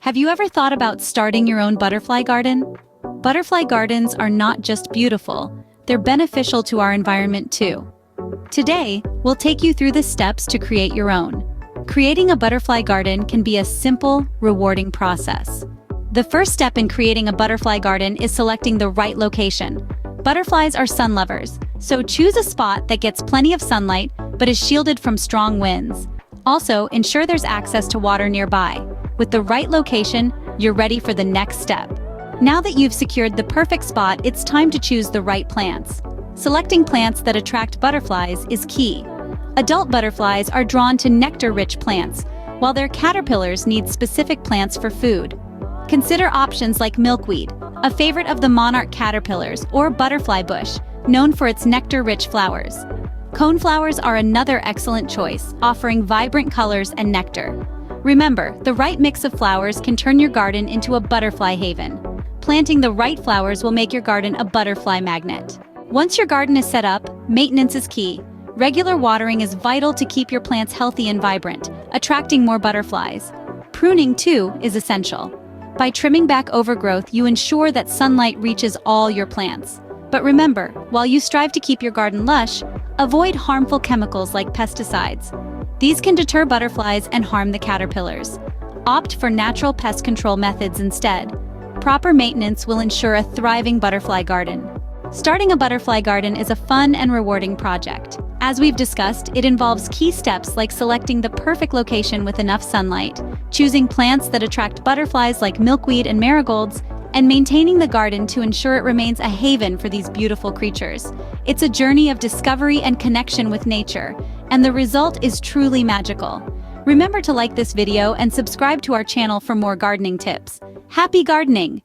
Have you ever thought about starting your own butterfly garden? Butterfly gardens are not just beautiful, they're beneficial to our environment too. Today, we'll take you through the steps to create your own. Creating a butterfly garden can be a simple, rewarding process. The first step in creating a butterfly garden is selecting the right location. Butterflies are sun lovers, so choose a spot that gets plenty of sunlight but is shielded from strong winds. Also, ensure there's access to water nearby. With the right location, you're ready for the next step. Now that you've secured the perfect spot, it's time to choose the right plants. Selecting plants that attract butterflies is key. Adult butterflies are drawn to nectar-rich plants, while their caterpillars need specific plants for food. Consider options like milkweed, a favorite of the monarch caterpillars, or butterfly bush, known for its nectar-rich flowers. Coneflowers are another excellent choice, offering vibrant colors and nectar. Remember, the right mix of flowers can turn your garden into a butterfly haven. Planting the right flowers will make your garden a butterfly magnet. Once your garden is set up, maintenance is key. Regular watering is vital to keep your plants healthy and vibrant, attracting more butterflies. Pruning, too, is essential. By trimming back overgrowth, you ensure that sunlight reaches all your plants. But remember, while you strive to keep your garden lush, avoid harmful chemicals like pesticides. These can deter butterflies and harm the caterpillars. Opt for natural pest control methods instead. Proper maintenance will ensure a thriving butterfly garden. Starting a butterfly garden is a fun and rewarding project. As we've discussed, it involves key steps like selecting the perfect location with enough sunlight, choosing plants that attract butterflies like milkweed and marigolds, and maintaining the garden to ensure it remains a haven for these beautiful creatures. It's a journey of discovery and connection with nature, and the result is truly magical. Remember to like this video and subscribe to our channel for more gardening tips. Happy gardening!